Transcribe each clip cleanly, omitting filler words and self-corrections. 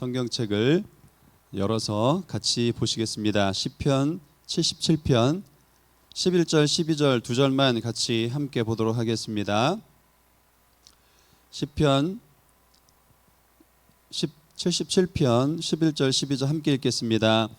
성경책을 열어서 같이 보시겠습니다. 시편 77편 11절 12절 두 절만 같이 함께 보도록 하겠습니다. 시편 77편 11절 12절 함께 읽겠습니다.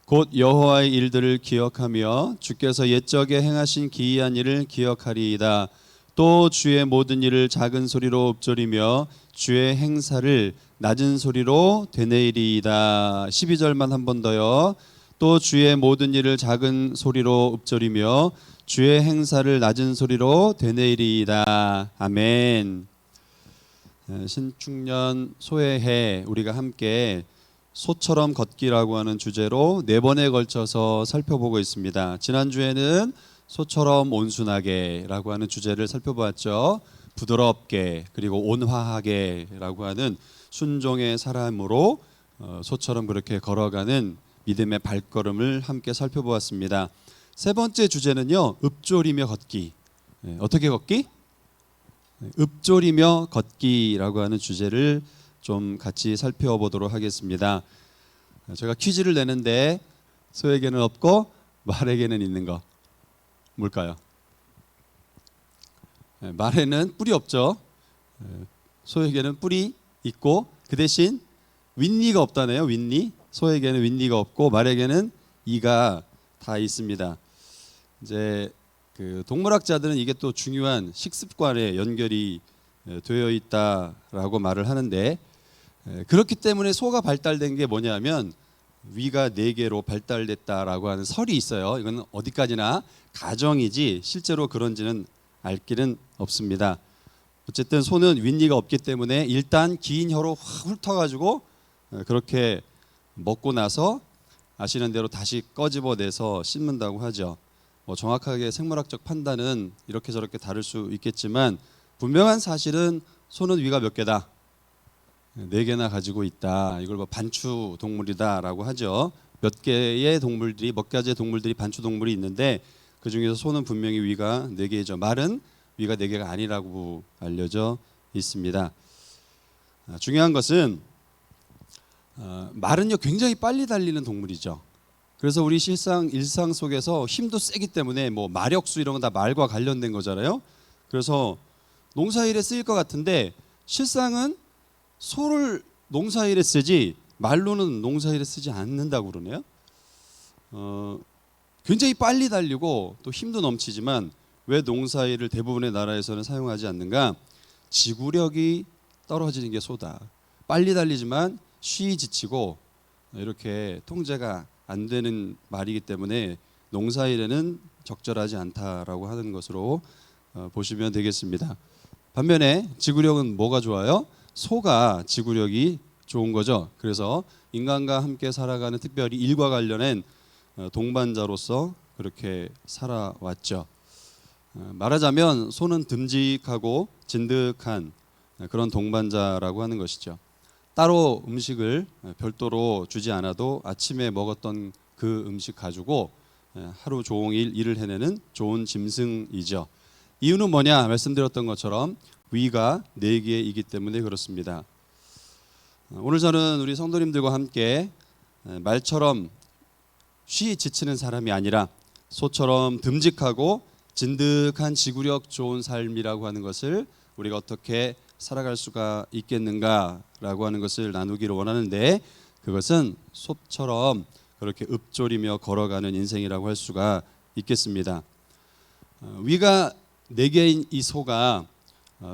곧 여호와의 일들을 기억하며 주께서 옛적에 행하신 기이한 일을 기억하리이다. 또 주의 모든 일을 작은 소리로 읊조리며 주의 행사를 낮은 소리로 되뇌이리이다. 12절만 한 번 더요. 또 주의 모든 일을 작은 소리로 읊조리며 주의 행사를 낮은 소리로 되뇌이리이다. 아멘. 신축년 소회해 우리가 함께 소처럼 걷기라고 하는 주제로 4번에 걸쳐서 살펴보고 있습니다. 지난주에는 소처럼 온순하게라고 하는 주제를 살펴보았죠. 부드럽게 그리고 온화하게라고 하는 순종의 사람으로 소처럼 그렇게 걸어가는 믿음의 발걸음을 함께 살펴보았습니다. 세 번째 주제는요, 읊조리며 걷기. 어떻게 걷기? 읊조리며 걷기라고 하는 주제를 좀 같이 살펴보도록 하겠습니다. 제가 퀴즈를 내는데 소에게는 없고 말에게는 있는 거 뭘까요? 말에는 뿔이 없죠. 소에게는 뿔이 있고 그 대신 윗니가 없다네요. 윗니. 소에게는 윗니가 없고 말에게는 이가 다 있습니다. 이제 그 동물학자들은 이게 또 중요한 식습관에 연결이 되어 있다라고 말을 하는데, 그렇기 때문에 소가 발달된 게 뭐냐면 위가 4개로 발달됐다라고 하는 설이 있어요. 이건 어디까지나 가정이지 실제로 그런지는 알 길은 없습니다. 어쨌든 소는 윗니가 없기 때문에 일단 긴 혀로 확 훑어가지고 그렇게 먹고 나서 아시는 대로 다시 꺼집어내서 씹는다고 하죠. 뭐 정확하게 생물학적 판단은 이렇게 저렇게 다를 수 있겠지만 분명한 사실은 소는 위가 몇 개다? 4개나 가지고 있다. 이걸 뭐 반추 동물이다라고 하죠. 몇 가지의 동물들이 반추 동물이 있는데 그 중에서 소는 분명히 위가 4개죠. 말은 위가 4개가 아니라고 알려져 있습니다. 중요한 것은 말은요 굉장히 빨리 달리는 동물이죠. 그래서 우리 일상 속에서 힘도 세기 때문에 뭐 마력수 이런 건 다 말과 관련된 거잖아요. 그래서 농사일에 쓰일 것 같은데 실상은 소를 농사일에 쓰지 말로는 농사일에 쓰지 않는다고 그러네요. 굉장히 빨리 달리고 또 힘도 넘치지만 왜 농사일을 대부분의 나라에서는 사용하지 않는가? 지구력이 떨어지는 게 소다. 빨리 달리지만 쉬이 지치고 이렇게 통제가 안 되는 말이기 때문에 농사일에는 적절하지 않다라고 하는 것으로 보시면 되겠습니다. 반면에 지구력은 뭐가 좋아요? 소가 지구력이 좋은 거죠. 그래서 인간과 함께 살아가는 특별히 일과 관련된 동반자로서 그렇게 살아왔죠. 말하자면 소는 듬직하고 진득한 그런 동반자라고 하는 것이죠. 따로 음식을 별도로 주지 않아도 아침에 먹었던 그 음식 가지고 하루 종일 일을 해내는 좋은 짐승이죠. 이유는 뭐냐? 말씀드렸던 것처럼 위가 4개이기 때문에 그렇습니다. 오늘 저는 우리 성도님들과 함께 말처럼 쉬이 지치는 사람이 아니라 소처럼 듬직하고 진득한 지구력 좋은 삶이라고 하는 것을 우리가 어떻게 살아갈 수가 있겠는가라고 하는 것을 나누기를 원하는데, 그것은 소처럼 그렇게 읊조리며 걸어가는 인생이라고 할 수가 있겠습니다. 위가 4개인 이 소가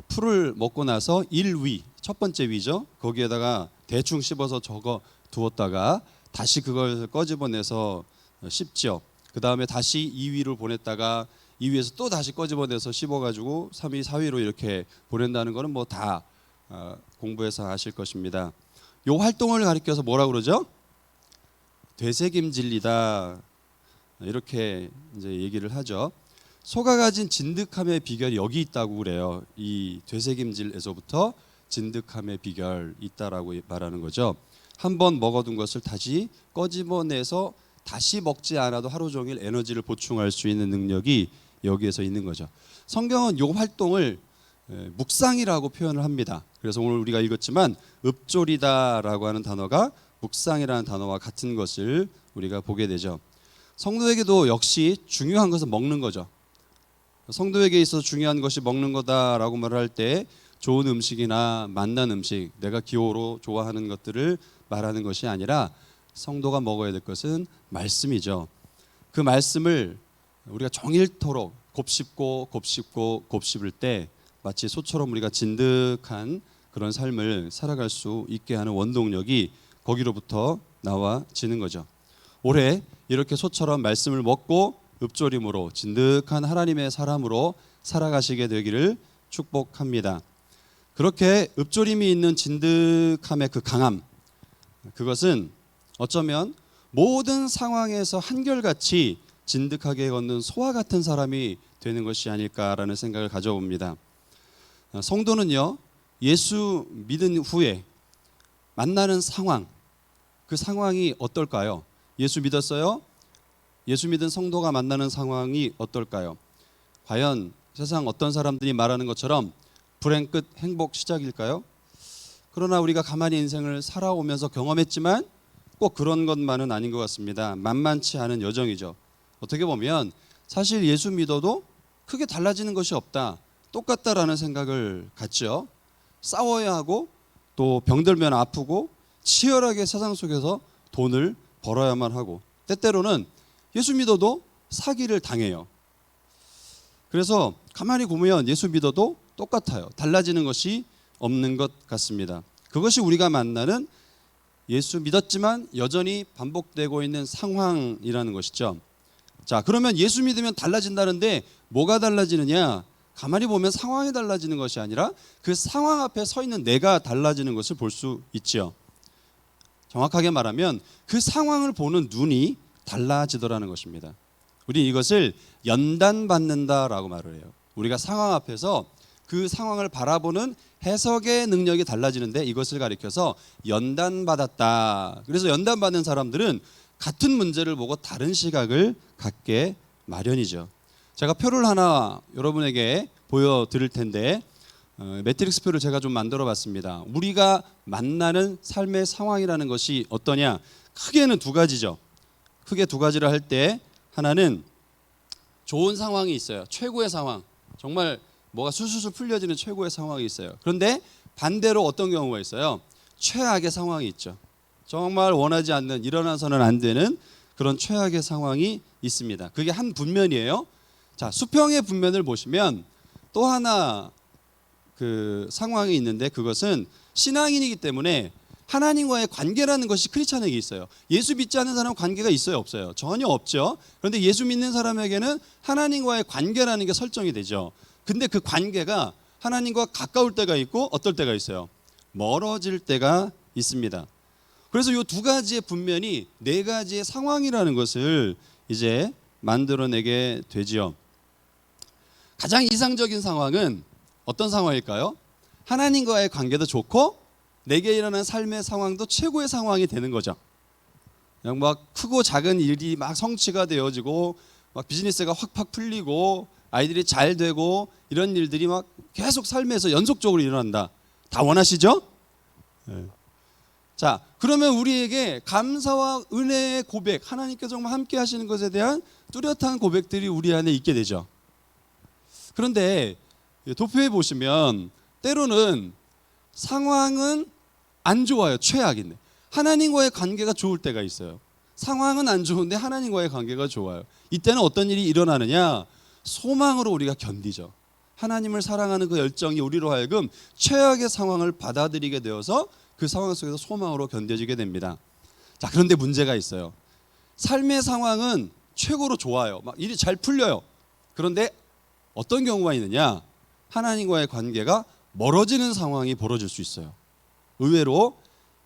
풀을 먹고 나서 1위, 첫 번째 위죠. 거기에다가 대충 씹어서 적어 두었다가 다시 그걸 꺼집어내서 씹죠. 그 다음에 다시 2위를 보냈다가 2위에서 또 다시 꺼집어내서 씹어가지고 3위, 4위로 이렇게 보낸다는 것은 뭐 다 공부해서 아실 것입니다. 이 활동을 가리켜서 뭐라 그러죠? 되새김질이다. 이렇게 이제 얘기를 하죠. 소가 가진 진득함의 비결이 여기 있다고 그래요. 이 되새김질에서부터 진득함의 비결 있다라고 말하는 거죠. 한번 먹어둔 것을 다시 꺼집어내서 다시 먹지 않아도 하루 종일 에너지를 보충할 수 있는 능력이 여기에서 있는 거죠. 성경은 이 활동을 묵상이라고 표현을 합니다. 그래서 오늘 우리가 읽었지만 읍조리다라고 하는 단어가 묵상이라는 단어와 같은 것을 우리가 보게 되죠. 성도에게도 역시 중요한 것은 먹는 거죠. 성도에게 있어서 중요한 것이 먹는 거다라고 말할 때 좋은 음식이나 맛난 음식, 내가 기호로 좋아하는 것들을 말하는 것이 아니라 성도가 먹어야 될 것은 말씀이죠. 그 말씀을 우리가 종일토록 곱씹고 곱씹고 곱씹을 때 마치 소처럼 우리가 진득한 그런 삶을 살아갈 수 있게 하는 원동력이 거기로부터 나와지는 거죠. 올해 이렇게 소처럼 말씀을 먹고 읍조림으로 진득한 하나님의 사람으로 살아가시게 되기를 축복합니다. 그렇게 읍조림이 있는 진득함의 그 강함, 그것은 어쩌면 모든 상황에서 한결같이 진득하게 걷는 소와 같은 사람이 되는 것이 아닐까라는 생각을 가져봅니다. 성도는요, 예수 믿은 후에 만나는 상황, 그 상황이 어떨까요? 예수 믿었어요? 예수 믿은 성도가 만나는 상황이 어떨까요? 과연 세상 어떤 사람들이 말하는 것처럼 불행 끝 행복 시작일까요? 그러나 우리가 가만히 인생을 살아오면서 경험했지만 꼭 그런 것만은 아닌 것 같습니다. 만만치 않은 여정이죠. 어떻게 보면 사실 예수 믿어도 크게 달라지는 것이 없다, 똑같다라는 생각을 갖죠. 싸워야 하고 또 병들면 아프고 치열하게 세상 속에서 돈을 벌어야만 하고 때때로는 예수 믿어도 사기를 당해요. 그래서 가만히 보면 예수 믿어도 똑같아요. 달라지는 것이 없는 것 같습니다. 그것이 우리가 만나는 예수 믿었지만 여전히 반복되고 있는 상황이라는 것이죠. 자, 그러면 예수 믿으면 달라진다는데 뭐가 달라지느냐? 가만히 보면 상황이 달라지는 것이 아니라 그 상황 앞에 서 있는 내가 달라지는 것을 볼 수 있죠. 정확하게 말하면 그 상황을 보는 눈이 달라지더라는 것입니다. 우리 이것을 연단받는다라고 말을 해요. 우리가 상황 앞에서 그 상황을 바라보는 해석의 능력이 달라지는데 이것을 가리켜서 연단받았다. 그래서 연단받는 사람들은 같은 문제를 보고 다른 시각을 갖게 마련이죠. 제가 표를 하나 여러분에게 보여드릴 텐데 매트릭스 표를 제가 좀 만들어 봤습니다. 우리가 만나는 삶의 상황이라는 것이 어떠냐? 크게는 두 가지죠. 크게 두 가지를 할 때 하나는 좋은 상황이 있어요. 최고의 상황. 정말 뭐가 술술술 풀려지는 최고의 상황이 있어요. 그런데 반대로 어떤 경우가 있어요? 최악의 상황이 있죠. 정말 원하지 않는, 일어나서는 안 되는 그런 최악의 상황이 있습니다. 그게 한 분면이에요. 자, 수평의 분면을 보시면 또 하나 그 상황이 있는데 그것은 신앙인이기 때문에 하나님과의 관계라는 것이 크리스찬에게 있어요. 예수 믿지 않는 사람은 관계가 있어요, 없어요? 전혀 없죠. 그런데 예수 믿는 사람에게는 하나님과의 관계라는 게 설정이 되죠. 근데 그 관계가 하나님과 가까울 때가 있고 어떨 때가 있어요? 멀어질 때가 있습니다. 그래서 이 두 가지의 분면이 네 가지의 상황이라는 것을 이제 만들어내게 되지요. 가장 이상적인 상황은 어떤 상황일까요? 하나님과의 관계도 좋고 내게 일어난 삶의 상황도 최고의 상황이 되는 거죠. 그냥 막 크고 작은 일이 막 성취가 되어지고 막 비즈니스가 확팍 풀리고 아이들이 잘 되고 이런 일들이 막 계속 삶에서 연속적으로 일어난다. 다 원하시죠? 네. 자, 그러면 우리에게 감사와 은혜의 고백, 하나님께서 정말 함께 하시는 것에 대한 뚜렷한 고백들이 우리 안에 있게 되죠. 그런데 도표에 보시면 때로는 상황은 안 좋아요. 최악인데 하나님과의 관계가 좋을 때가 있어요. 상황은 안 좋은데 하나님과의 관계가 좋아요. 이때는 어떤 일이 일어나느냐? 소망으로 우리가 견디죠. 하나님을 사랑하는 그 열정이 우리로 하여금 최악의 상황을 받아들이게 되어서 그 상황 속에서 소망으로 견뎌지게 됩니다. 자, 그런데 문제가 있어요. 삶의 상황은 최고로 좋아요. 막 일이 잘 풀려요. 그런데 어떤 경우가 있느냐? 하나님과의 관계가 멀어지는 상황이 벌어질 수 있어요. 의외로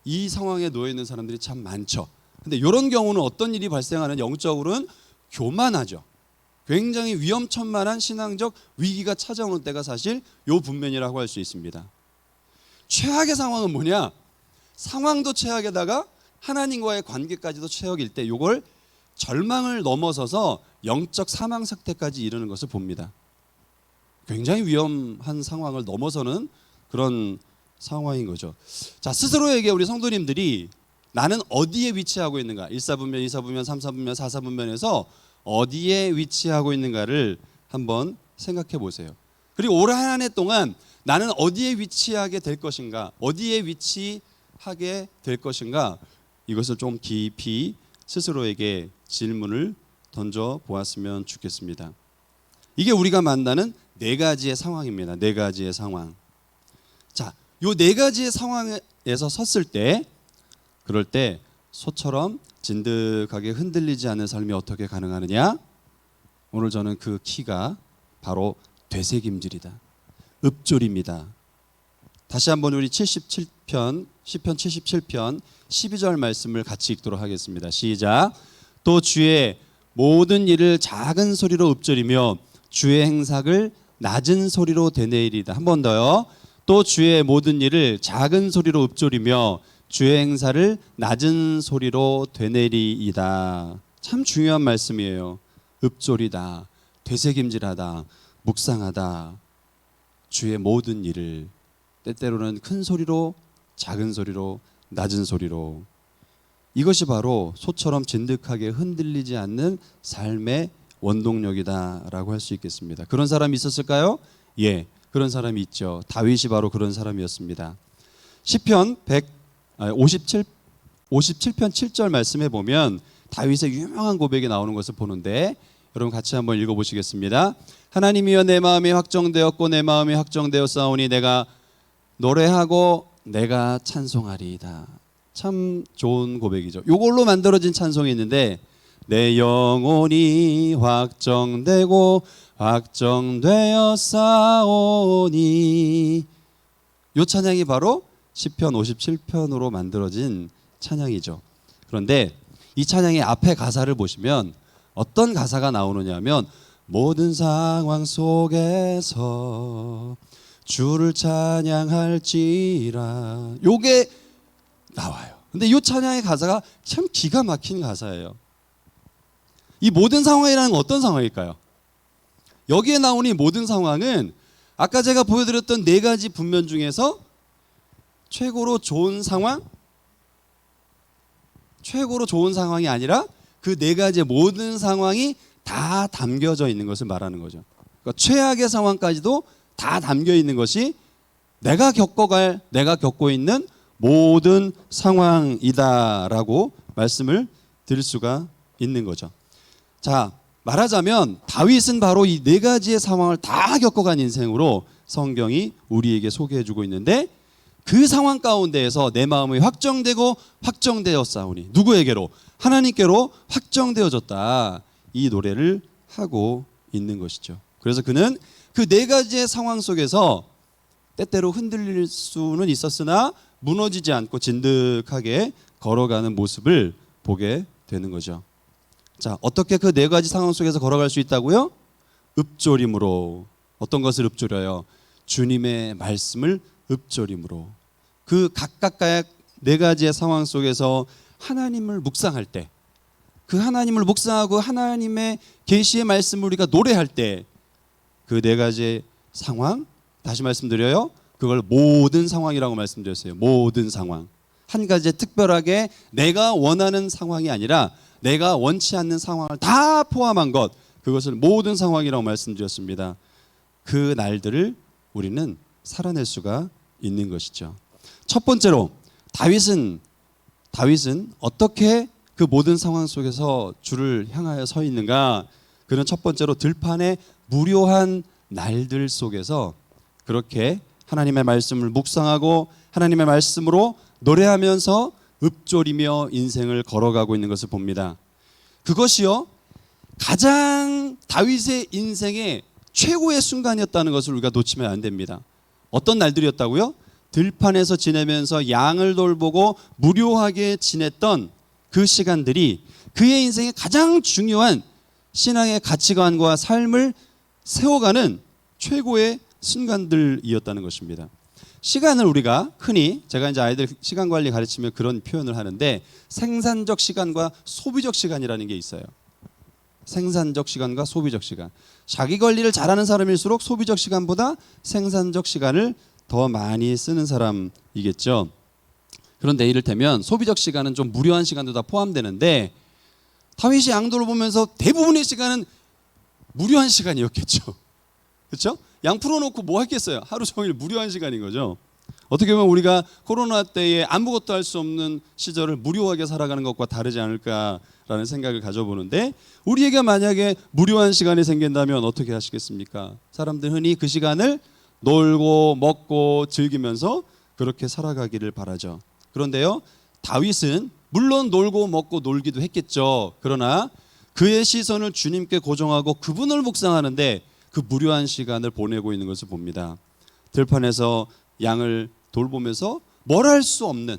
이 상황에 놓여 있는 사람들이 참 많죠. 근데 이런 경우는 어떤 일이 발생하는, 영적으로는 교만하죠. 굉장히 위험천만한 신앙적 위기가 찾아오는 때가 사실 이 분면이라고 할 수 있습니다. 최악의 상황은 뭐냐? 상황도 최악에다가 하나님과의 관계까지도 최악일 때 이걸 절망을 넘어서서 영적 사망 상태까지 이르는 것을 봅니다. 굉장히 위험한 상황을 넘어서는 그런 상황인 거죠. 자, 스스로에게 우리 성도님들이 나는 어디에 위치하고 있는가? 1사분면, 2사분면, 3사분면, 4사분면에서 어디에 위치하고 있는가를 한번 생각해 보세요. 그리고 올 한 해 동안 나는 어디에 위치하게 될 것인가? 어디에 위치하게 될 것인가? 이것을 좀 깊이 스스로에게 질문을 던져 보았으면 좋겠습니다. 이게 우리가 만나는 네 가지의 상황입니다. 네 가지의 상황. 자, 요 네 가지의 상황에서 섰을 때, 그럴 때 소처럼 진득하게 흔들리지 않는 삶이 어떻게 가능하느냐? 오늘 저는 그 키가 바로 되새김질이다. 읍졸입니다. 다시 한번 우리 77편, 시편 77편 12절 말씀을 같이 읽도록 하겠습니다. 시작. 또 주의 모든 일을 작은 소리로 읍졸이며 주의 행삭을 낮은 소리로 되뇌이리다. 한 번 더요. 또 주의 모든 일을 작은 소리로 읍졸이며 주의 행사를 낮은 소리로 되뇌이리이다. 참 중요한 말씀이에요. 읍졸이다, 되새김질하다, 묵상하다. 주의 모든 일을 때때로는 큰 소리로, 작은 소리로, 낮은 소리로. 이것이 바로 소처럼 진득하게 흔들리지 않는 삶의 원동력이다라고 할 수 있겠습니다. 그런 사람이 있었을까요? 예, 그런 사람이 있죠. 다윗이 바로 그런 사람이었습니다. 시편 57편 7절 말씀해 보면 다윗의 유명한 고백이 나오는 것을 보는데, 여러분 같이 한번 읽어보시겠습니다. 하나님이여 내 마음이 확정되었고 내 마음이 확정되었사오니 내가 노래하고 내가 찬송하리이다. 참 좋은 고백이죠. 이걸로 만들어진 찬송이 있는데, 내 영혼이 확정되고 확정되었사오니, 이 찬양이 바로 시편 57편으로 만들어진 찬양이죠. 그런데 이 찬양의 앞에 가사를 보시면 어떤 가사가 나오느냐 하면, 모든 상황 속에서 주를 찬양할지라, 요게 나와요. 근데 이 찬양의 가사가 참 기가 막힌 가사예요. 이 모든 상황이라는 건 어떤 상황일까요? 여기에 나오는 이 모든 상황은 아까 제가 보여드렸던 네 가지 분면 중에서 최고로 좋은 상황, 최고로 좋은 상황이 아니라 그 네 가지의 모든 상황이 다 담겨져 있는 것을 말하는 거죠. 그러니까 최악의 상황까지도 다 담겨 있는 것이 내가 겪고 있는 모든 상황이다라고 말씀을 드릴 수가 있는 거죠. 자, 말하자면 다윗은 바로 이 네 가지의 상황을 다 겪어간 인생으로 성경이 우리에게 소개해주고 있는데, 그 상황 가운데에서 내 마음이 확정되고 확정되었사오니, 누구에게로? 하나님께로 확정되어졌다. 이 노래를 하고 있는 것이죠. 그래서 그는 그 네 가지의 상황 속에서 때때로 흔들릴 수는 있었으나 무너지지 않고 진득하게 걸어가는 모습을 보게 되는 거죠. 자, 어떻게 그 네 가지 상황 속에서 걸어갈 수 있다고요? 읍졸임으로. 어떤 것을 읍졸여요? 주님의 말씀을 읍졸임으로. 그 각각의 네 가지의 상황 속에서 하나님을 묵상할 때, 그 하나님을 묵상하고 하나님의 계시의 말씀을 우리가 노래할 때, 그 네 가지의 상황, 다시 말씀드려요, 그걸 모든 상황이라고 말씀드렸어요. 모든 상황. 한 가지 특별하게 내가 원하는 상황이 아니라 내가 원치 않는 상황을 다 포함한 것, 그것을 모든 상황이라고 말씀드렸습니다. 그 날들을 우리는 살아낼 수가 있는 것이죠. 첫 번째로 다윗은 어떻게 그 모든 상황 속에서 주를 향하여 서 있는가? 그는 첫 번째로 들판의 무료한 날들 속에서 그렇게 하나님의 말씀을 묵상하고 하나님의 말씀으로 노래하면서 읍졸이며 인생을 걸어가고 있는 것을 봅니다. 그것이요, 가장 다윗의 인생의 최고의 순간이었다는 것을 우리가 놓치면 안 됩니다. 어떤 날들이었다고요? 들판에서 지내면서 양을 돌보고 무료하게 지냈던 그 시간들이 그의 인생의 가장 중요한 신앙의 가치관과 삶을 세워가는 최고의 순간들이었다는 것입니다. 시간을 우리가 흔히, 제가 이제 아이들 시간 관리 가르치면 그런 표현을 하는데, 생산적 시간과 소비적 시간이라는 게 있어요. 생산적 시간과 소비적 시간. 자기 관리를 잘하는 사람일수록 소비적 시간보다 생산적 시간을 더 많이 쓰는 사람이겠죠. 그런데 이를테면 소비적 시간은 좀 무료한 시간도 다 포함되는데 다윗이 양도를 보면서 대부분의 시간은 무료한 시간이었겠죠. 그렇죠? 양 풀어놓고 뭐 했겠어요? 하루 종일 무료한 시간인 거죠. 어떻게 보면 우리가 코로나 때에 아무것도 할 수 없는 시절을 무료하게 살아가는 것과 다르지 않을까라는 생각을 가져보는데 우리에게 만약에 무료한 시간이 생긴다면 어떻게 하시겠습니까? 사람들 흔히 그 시간을 놀고 먹고 즐기면서 그렇게 살아가기를 바라죠. 그런데요, 다윗은 물론 놀고 먹고 놀기도 했겠죠. 그러나 그의 시선을 주님께 고정하고 그분을 묵상하는데 그 무료한 시간을 보내고 있는 것을 봅니다. 들판에서 양을 돌보면서 뭐를 할 수 없는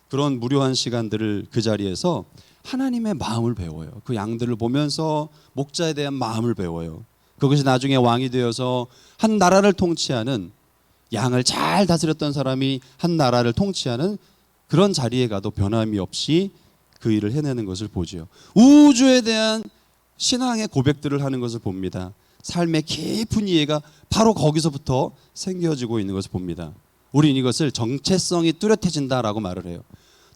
그런 무료한 시간들을 그 자리에서 하나님의 마음을 배워요. 그 양들을 보면서 목자에 대한 마음을 배워요. 그것이 나중에 왕이 되어서 한 나라를 통치하는, 양을 잘 다스렸던 사람이 한 나라를 통치하는 그런 자리에 가도 변함이 없이 그 일을 해내는 것을 보죠. 우주에 대한 신앙의 고백들을 하는 것을 봅니다. 삶의 깊은 이해가 바로 거기서부터 생겨지고 있는 것을 봅니다. 우리는 이것을 정체성이 뚜렷해진다라고 말을 해요.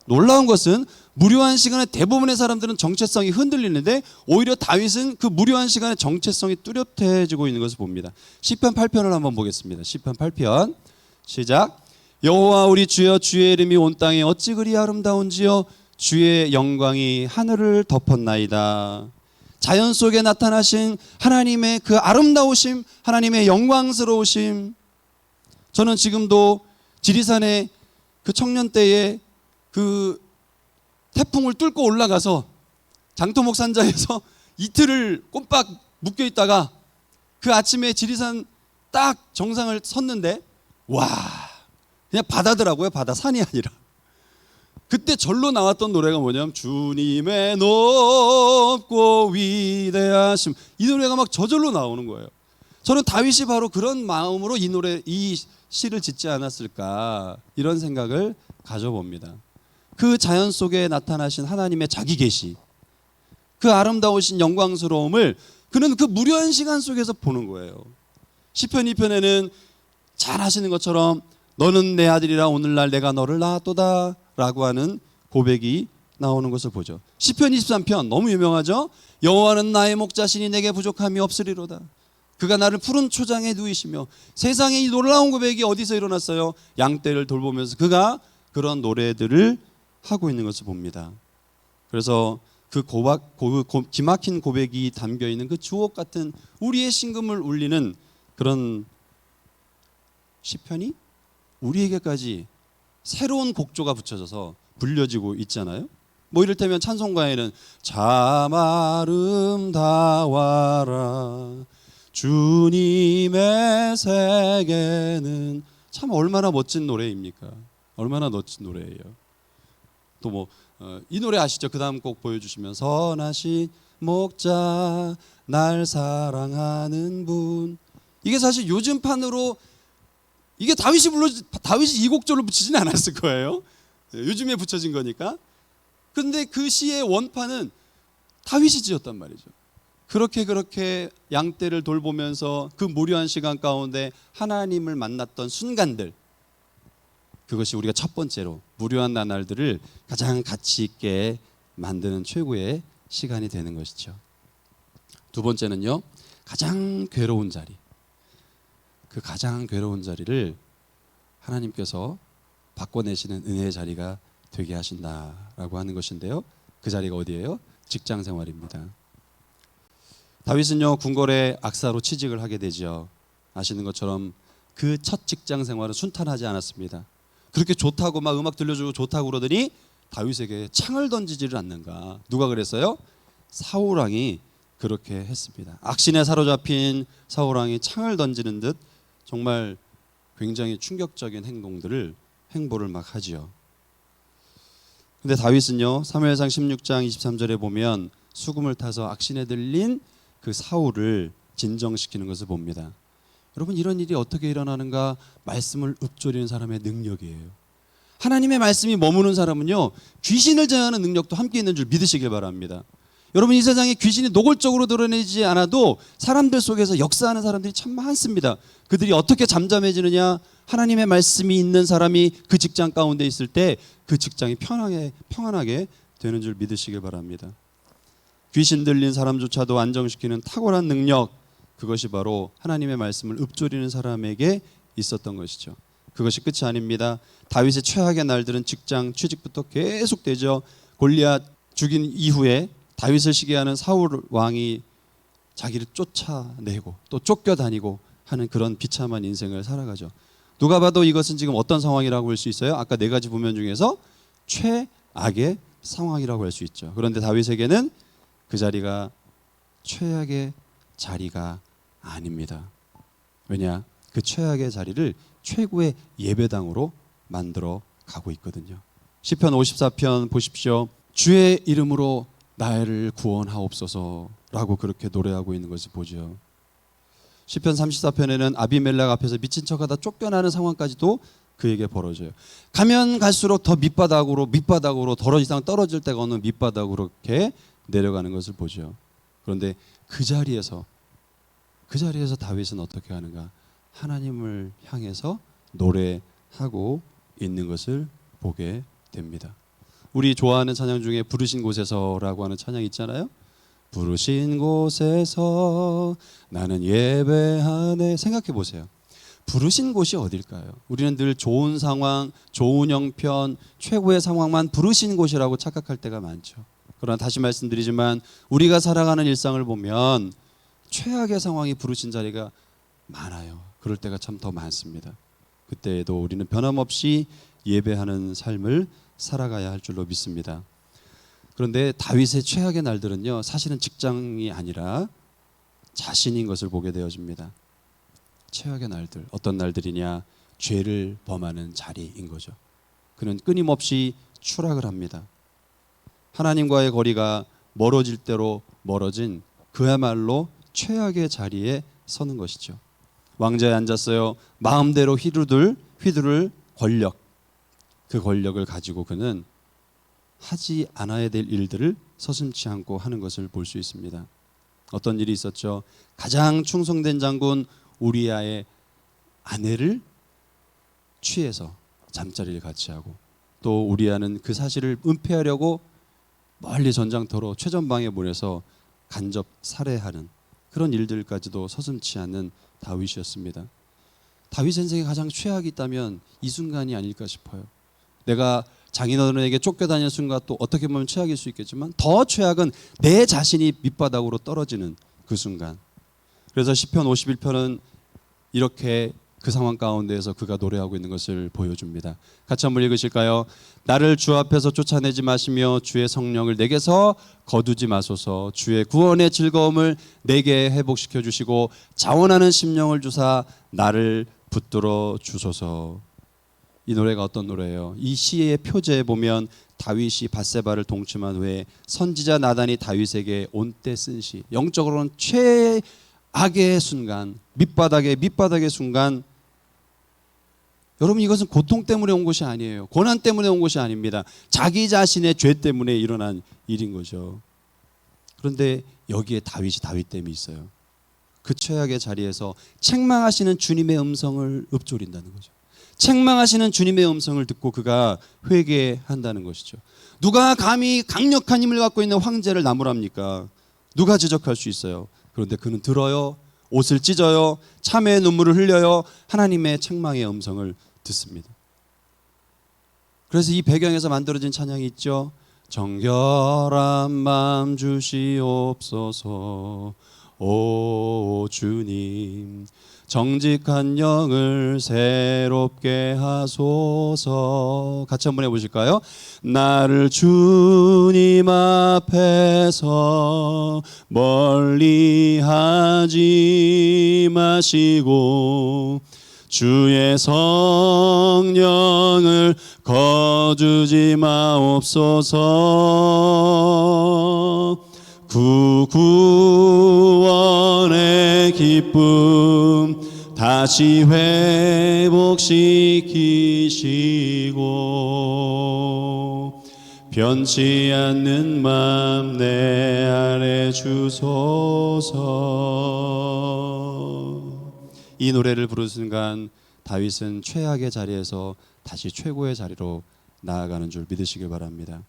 놀라운 것은 무료한 시간에 대부분의 사람들은 정체성이 흔들리는데 오히려 다윗은 그 무료한 시간에 정체성이 뚜렷해지고 있는 것을 봅니다. 시편 8편을 한번 보겠습니다. 시편 8편 시작. 여호와 우리 주여, 주의 이름이 온 땅에 어찌 그리 아름다운지요, 주의 영광이 하늘을 덮었나이다. 자연 속에 나타나신 하나님의 그 아름다우심, 하나님의 영광스러우심. 저는 지금도 지리산의 그 청년 때에 그 태풍을 뚫고 올라가서 장토목 산자에서 이틀을 꼼빡 묶여 있다가 그 아침에 지리산 딱 정상을 섰는데 와, 그냥 바다더라고요. 바다, 산이 아니라. 그때 절로 나왔던 노래가 뭐냐면 주님의 높고 위대하심. 이 노래가 막 저절로 나오는 거예요. 저는 다윗이 바로 그런 마음으로 이 시를 짓지 않았을까, 이런 생각을 가져봅니다. 그 자연 속에 나타나신 하나님의 자기 계시, 그 아름다우신 영광스러움을 그는 그 무료한 시간 속에서 보는 거예요. 시편 2편에는 잘 아시는 것처럼 너는 내 아들이라 오늘날 내가 너를 낳았도다 라고 하는 고백이 나오는 것을 보죠. 시편 23편 너무 유명하죠. 여호와는 나의 목자시니 내게 부족함이 없으리로다. 그가 나를 푸른 초장에 누이시며. 세상에 이 놀라운 고백이 어디서 일어났어요? 양떼를 돌보면서 그가 그런 노래들을 하고 있는 것을 봅니다. 그래서 그 기막힌 고백이 담겨있는 그 주옥 같은 우리의 심금을 울리는 그런 시편이 우리에게까지 새로운 곡조가 붙여져서 불려지고 있잖아요. 뭐 이를테면 찬송가에는 참 아름다워라 주님의 세계는, 참 얼마나 멋진 노래입니까? 얼마나 멋진 노래예요. 또 뭐 이 노래 아시죠? 그 다음 곡 보여주시면 선하신 목자 날 사랑하는 분. 이게 사실 요즘 판으로 이게 다윗이 이 곡조를 붙이진 않았을 거예요. 요즘에 붙여진 거니까. 그런데 그 시의 원판은 다윗이 지었단 말이죠. 그렇게 양떼를 돌보면서 그 무료한 시간 가운데 하나님을 만났던 순간들, 그것이 우리가 첫 번째로 무료한 나날들을 가장 가치 있게 만드는 최고의 시간이 되는 것이죠. 두 번째는요, 가장 괴로운 자리. 그 가장 괴로운 자리를 하나님께서 바꿔내시는 은혜의 자리가 되게 하신다라고 하는 것인데요. 그 자리가 어디예요? 직장 생활입니다. 다윗은요, 궁궐의 악사로 취직을 하게 되죠. 아시는 것처럼 그 첫 직장 생활은 순탄하지 않았습니다. 그렇게 좋다고 막 음악 들려주고 좋다고 그러더니 다윗에게 창을 던지지를 않는가. 누가 그랬어요? 사울왕이 그렇게 했습니다. 악신에 사로잡힌 사울왕이 창을 던지는 듯 정말 굉장히 충격적인 행보를 막 하지요. 근데 다윗은요, 사무엘상 16장 23절에 보면 수금을 타서 악신에 들린 그 사울을 진정시키는 것을 봅니다. 여러분, 이런 일이 어떻게 일어나는가? 말씀을 읊조리는 사람의 능력이에요. 하나님의 말씀이 머무는 사람은요, 귀신을 제어하는 능력도 함께 있는 줄 믿으시길 바랍니다. 여러분, 이 세상에 귀신이 노골적으로 드러내지 않아도 사람들 속에서 역사하는 사람들이 참 많습니다. 그들이 어떻게 잠잠해지느냐? 하나님의 말씀이 있는 사람이 그 직장 가운데 있을 때 그 직장이 평안하게 되는 줄 믿으시길 바랍니다. 귀신 들린 사람조차도 안정시키는 탁월한 능력, 그것이 바로 하나님의 말씀을 읊조리는 사람에게 있었던 것이죠. 그것이 끝이 아닙니다. 다윗의 최악의 날들은 직장 취직부터 계속되죠. 골리앗 죽인 이후에 다윗을 시기하는 사울 왕이 자기를 쫓아내고 또 쫓겨다니고 하는 그런 비참한 인생을 살아가죠. 누가 봐도 이것은 지금 어떤 상황이라고 볼 수 있어요? 아까 네 가지 부면 중에서 최악의 상황이라고 할 수 있죠. 그런데 다윗에게는 그 자리가 최악의 자리가 아닙니다. 왜냐? 그 최악의 자리를 최고의 예배당으로 만들어 가고 있거든요. 시편 54편 보십시오. 주의 이름으로 나를 구원하옵소서라고 그렇게 노래하고 있는 것을 보죠. 시편 34편에는 아비멜렉 앞에서 미친 척하다 쫓겨나는 상황까지도 그에게 벌어져요. 가면 갈수록 더 밑바닥으로 더 이상 떨어질 데가 없는 밑바닥으로 이렇게 내려가는 것을 보죠. 그런데 그 자리에서 다윗은 어떻게 하는가? 하나님을 향해서 노래하고 있는 것을 보게 됩니다. 우리 좋아하는 찬양 중에 부르신 곳에서라고 하는 찬양 있잖아요. 부르신 곳에서 나는 예배하네. 생각해 보세요. 부르신 곳이 어딜까요? 우리는 늘 좋은 상황, 좋은 형편, 최고의 상황만 부르신 곳이라고 착각할 때가 많죠. 그러나 다시 말씀드리지만 우리가 살아가는 일상을 보면 최악의 상황이 부르신 자리가 많아요. 그럴 때가 참 더 많습니다. 그때에도 우리는 변함없이 예배하는 삶을 살아가야 할 줄로 믿습니다. 그런데 다윗의 최악의 날들은요, 사실은 직장이 아니라 자신인 것을 보게 되어집니다. 최악의 날들, 어떤 날들이냐? 죄를 범하는 자리인 거죠. 그는 끊임없이 추락을 합니다. 하나님과의 거리가 멀어질 대로 멀어진 그야말로 최악의 자리에 서는 것이죠. 왕좌에 앉았어요. 마음대로 휘두를 권력, 그 권력을 가지고 그는 하지 않아야 될 일들을 서슴지 않고 하는 것을 볼 수 있습니다. 어떤 일이 있었죠? 가장 충성된 장군 우리아의 아내를 취해서 잠자리를 같이 하고, 또 우리아는 그 사실을 은폐하려고 멀리 전장터로 최전방에 보내서 간접 살해하는 그런 일들까지도 서슴지 않는 다윗이었습니다. 다윗 인생에 가장 최악이 있다면 이 순간이 아닐까 싶어요. 내가 장인어른에게 쫓겨다니는 순간 또 어떻게 보면 최악일 수 있겠지만 더 최악은 내 자신이 밑바닥으로 떨어지는 그 순간. 그래서 시편 51편은 이렇게 그 상황 가운데에서 그가 노래하고 있는 것을 보여줍니다. 같이 한번 읽으실까요? 나를 주 앞에서 쫓아내지 마시며 주의 성령을 내게서 거두지 마소서. 주의 구원의 즐거움을 내게 회복시켜 주시고 자원하는 심령을 주사 나를 붙들어 주소서. 이 노래가 어떤 노래예요? 이 시의 표제에 보면 다윗이 밧세바를 동침한 후에 선지자 나단이 다윗에게 온때 쓴 시, 영적으로는 최악의 순간, 밑바닥의 순간. 여러분, 이것은 고통 때문에 온 것이 아니에요. 고난 때문에 온 것이 아닙니다. 자기 자신의 죄 때문에 일어난 일인 거죠. 그런데 여기에 다윗됨이 있어요. 그 최악의 자리에서 책망하시는 주님의 음성을 읊조린다는 거죠. 책망하시는 주님의 음성을 듣고 그가 회개한다는 것이죠. 누가 감히 강력한 힘을 갖고 있는 황제를 나무랍니까? 누가 지적할 수 있어요? 그런데 그는 들어요. 옷을 찢어요. 참회의 눈물을 흘려요. 하나님의 책망의 음성을 듣습니다. 그래서 이 배경에서 만들어진 찬양이 있죠. 정결한 마음 주시옵소서. 오 주님, 정직한 영을 새롭게 하소서. 같이 한번 해보실까요? 나를 주님 앞에서 멀리 하지 마시고 주의 성령을 거두지 마옵소서. 구원의 기쁨 다시 회복시키시고 변치 않는 맘 내 안에 주소서. 이 노래를 부르는 순간 다윗은 최악의 자리에서 다시 최고의 자리로 나아가는 줄 믿으시길 바랍니다.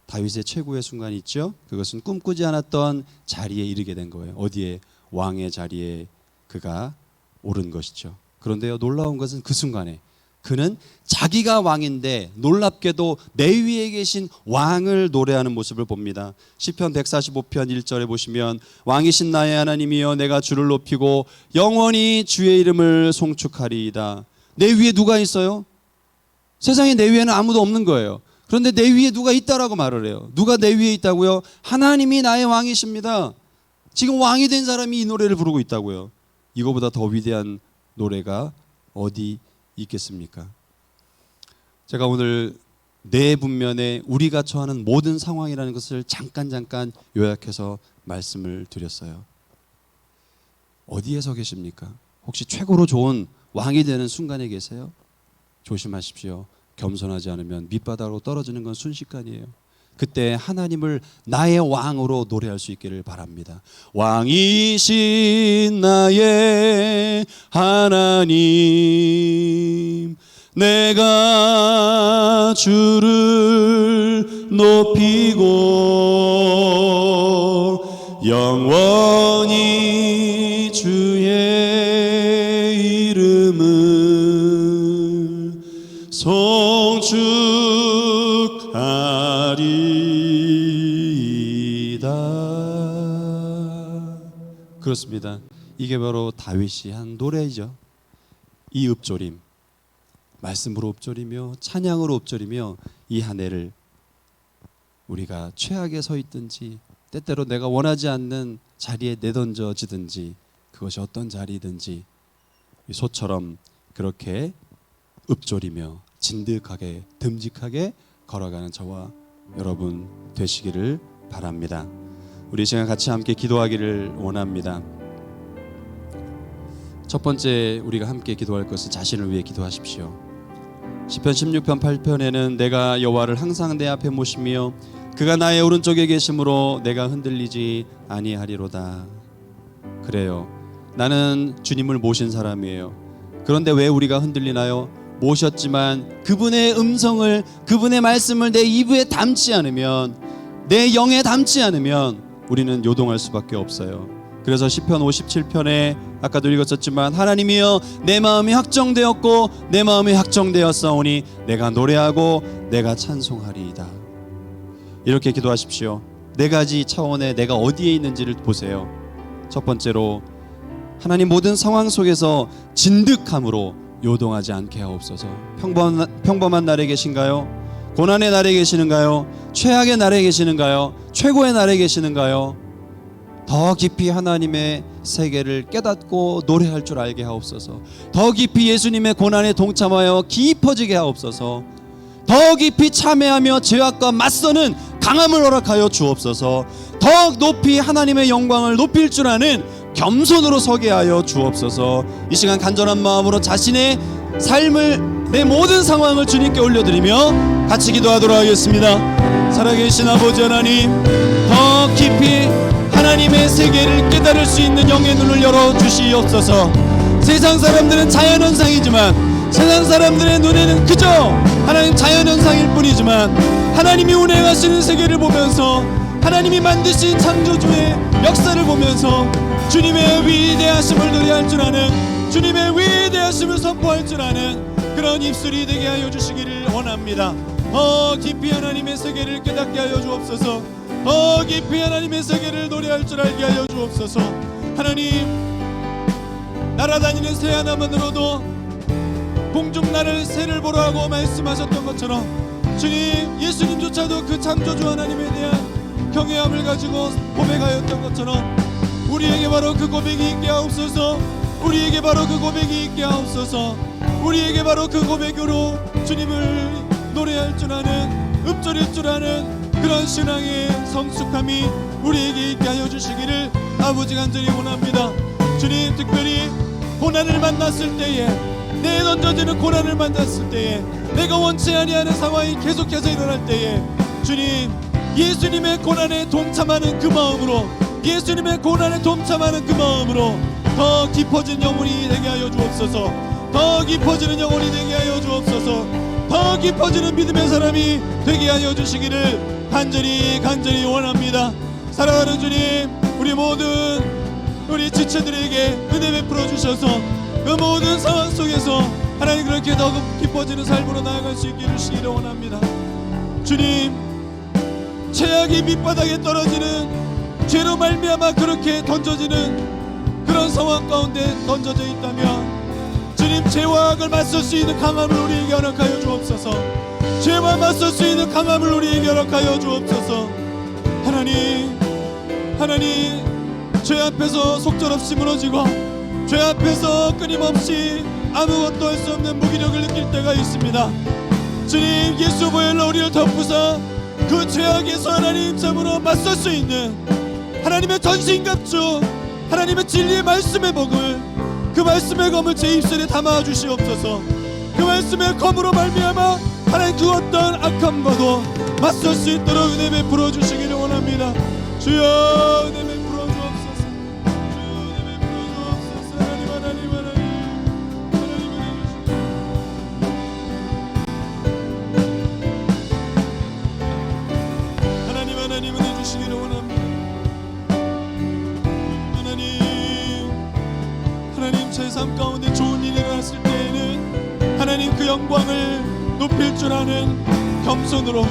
다윗의 최고의 순간이 있죠. 그것은 꿈꾸지 않았던 자리에 이르게 된 거예요. 어디에? 왕의 자리에 그가 오른 것이죠. 그런데요, 놀라운 것은 그 순간에 그는 자기가 왕인데 놀랍게도 내 위에 계신 왕을 노래하는 모습을 봅니다. 시편 145편 1절에 보시면 왕이신 나의 하나님이여 내가 주를 높이고 영원히 주의 이름을 송축하리이다. 내 위에 누가 있어요? 세상에 내 위에는 아무도 없는 거예요. 그런데 내 위에 누가 있다라고 말을 해요. 누가 내 위에 있다고요? 하나님이 나의 왕이십니다. 지금 왕이 된 사람이 이 노래를 부르고 있다고요. 이거보다 더 위대한 노래가 어디 있겠습니까? 제가 오늘 내 분면에 우리가 처하는 모든 상황이라는 것을 잠깐 요약해서 말씀을 드렸어요. 어디에 서 계십니까? 혹시 최고로 좋은 왕이 되는 순간에 계세요? 조심하십시오. 겸손하지 않으면 밑바닥으로 떨어지는 건 순식간이에요. 그때 하나님을 나의 왕으로 노래할 수 있기를 바랍니다. 왕이신 나의 하나님 내가 주를 높이고 영원히 주의 이름을 송축하리이다. 그렇습니다. 이게 바로 다윗이 한 노래이죠. 이 읊조림, 말씀으로 읊조리며 찬양으로 읊조리며 이 한 해를 우리가 최악에 서 있든지 때때로 내가 원하지 않는 자리에 내던져지든지 그것이 어떤 자리든지 소처럼 그렇게 읊조리며 진득하게 듬직하게 걸어가는 저와 여러분 되시기를 바랍니다. 우리 시간 같이 함께 기도하기를 원합니다. 첫 번째 우리가 함께 기도할 것은 자신을 위해 기도하십시오. 시편 16편 8편에는 내가 여호와를 항상 내 앞에 모시며 그가 나의 오른쪽에 계심으로 내가 흔들리지 아니하리로다. 그래요. 나는 주님을 모신 사람이에요. 그런데 왜 우리가 흔들리나요? 모셨지만 그분의 음성을, 그분의 말씀을 내 입에 담지 않으면, 내 영에 담지 않으면 우리는 요동할 수밖에 없어요. 그래서 시편 57편에 아까도 읽었었지만 하나님이여 내 마음이 확정되었고 내 마음이 확정되었사오니 내가 노래하고 내가 찬송하리이다. 이렇게 기도하십시오. 네 가지 차원의 내가 어디에 있는지를 보세요. 첫 번째로 하나님 모든 상황 속에서 진득함으로 요동하지 않게 하옵소서. 평범한 날에 계신가요? 고난의 날에 계시는가요? 최악의 날에 계시는가요? 최고의 날에 계시는가요? 더 깊이 하나님의 세계를 깨닫고 노래할 줄 알게 하옵소서. 더 깊이 예수님의 고난에 동참하여 깊어지게 하옵소서. 더 깊이 참회하며 죄악과 맞서는 강함을 허락하여 주옵소서. 더 높이 하나님의 영광을 높일 줄 아는 겸손으로 서게 하여 주옵소서. 이 시간 간절한 마음으로 자신의 삶을, 내 모든 상황을 주님께 올려드리며 같이 기도하도록 하겠습니다. 살아계신 아버지 하나님, 더 깊이 하나님의 세계를 깨달을 수 있는 영의 눈을 열어주시옵소서. 세상 사람들은 자연현상이지만, 세상 사람들의 눈에는 그저 하나님 자연현상일 뿐이지만 하나님이 운행하시는 세계를 보면서, 하나님이 만드신 창조주의 역사를 보면서 주님의 위대하심을 노래할 줄 아는, 주님의 위대하심을 선포할 줄 아는 그런 입술이 되게 하여 주시기를 원합니다. 더 깊이 하나님의 세계를 깨닫게 하여 주옵소서. 더 깊이 하나님의 세계를 노래할 줄 알게 하여 주옵소서. 하나님, 날아다니는 새 하나만으로도 공중나를 새를 보러 하고 말씀하셨던 것처럼 주님, 예수님조차도 그 창조주 하나님에 대한 경외함을 가지고 고백하였던 것처럼 우리에게 바로 그 고백이 있게 하옵소서. 우리에게 바로 그 고백이 있게 하옵소서. 우리에게 바로 그 고백으로 주님을 노래할 줄 아는, 읊조릴 줄 아는 그런 신앙의 성숙함이 우리에게 있게 하여 주시기를 아버지 간절히 원합니다. 주님, 특별히 고난을 만났을 때에, 내던져지는 고난을 만났을 때에, 내가 원치 아니하는 상황이 계속해서 일어날 때에 주님, 예수님의 고난에 동참하는 그 마음으로, 예수님의 고난에 동참하는 그 마음으로 더 깊어진 영혼이 되게 하여 주옵소서. 더 깊어지는 영혼이 되게 하여 주옵소서. 더 깊어지는 믿음의 사람이 되게 하여 주시기를 간절히 원합니다. 사랑하는 주님, 우리 지체들에게 은혜 베풀어 주셔서 그 모든 상황 속에서 하나님 그렇게 더 깊어지는 삶으로 나아갈 수 있게 해주시기를 원합니다. 주님, 최악의 밑바닥에 떨어지는 죄로 말미암아 그렇게 던져지는 그런 상황 가운데 던져져 있다면 주님, 죄와 악을 맞설 수 있는 강함을 우리에게 허락하여 주옵소서. 죄와 맞설 수 있는 강함을 우리에게 허락하여 주옵소서. 하나님, 죄 앞에서 속절없이 무너지고 죄 앞에서 끊임없이 아무것도 할 수 없는 무기력을 느낄 때가 있습니다. 주님, 예수 보혈로 우리를 덮으사 그 죄악에서 하나님 참으로 맞설 수 있는 하나님의 전신갑주, 하나님의 진리의 말씀의 복을, 그 말씀의 검을 제 입술에 담아 주시옵소서. 그 말씀의 검으로 말미암아 하나님 그 어떤 악함과도 맞설 수 있도록 은혜 베풀어 주시기를 원합니다. 주여, 은혜 베풀어 주옵소서. 주여, 은혜 베풀어 주옵소서. 하나님 은혜 주시기를 원합니다. 하나님 제 삶 가운데 좋은 일이 일어났을 때에는 하나님 그 영광을 높일 줄 아는 겸손으로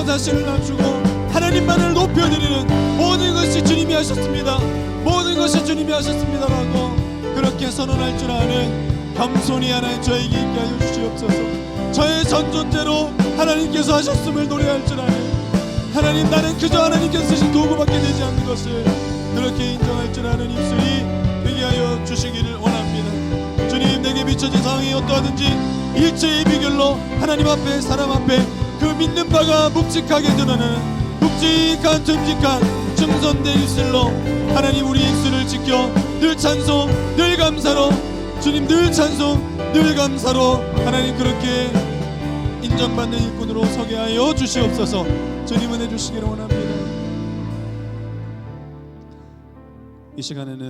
자신을 낮추고 하나님만을 높여드리는 모든 것이 주님이 하셨습니다. 모든 것이 주님이 하셨습니다라고 그렇게 선언할 줄 아는 겸손이 하나님 저에게 있게 하여 주시옵소서. 저의 전 존재로 하나님께서 하셨음을 노래할 줄 아는 하나님, 나는 그저 하나님께서 쓰신 도구밖에 되지 않는 것을 그렇게 인정할 줄 아는 입술이 되게 하여 주시기를 원합니다. 주님, 내게 비춰진 상황이 어떠하든지 일체의 비결로 하나님 앞에, 사람 앞에 그 믿는 바가 묵직하게 드러나는 묵직한 듬직한 충성된 입술로 하나님 우리 입술을 지켜 늘 찬송 늘 감사로, 주님 늘 찬송 늘 감사로 하나님 그렇게 인정받는 일꾼으로 서게 하여 주시옵소서. 주님 은혜 주시기를 원합니다. 이 시간에는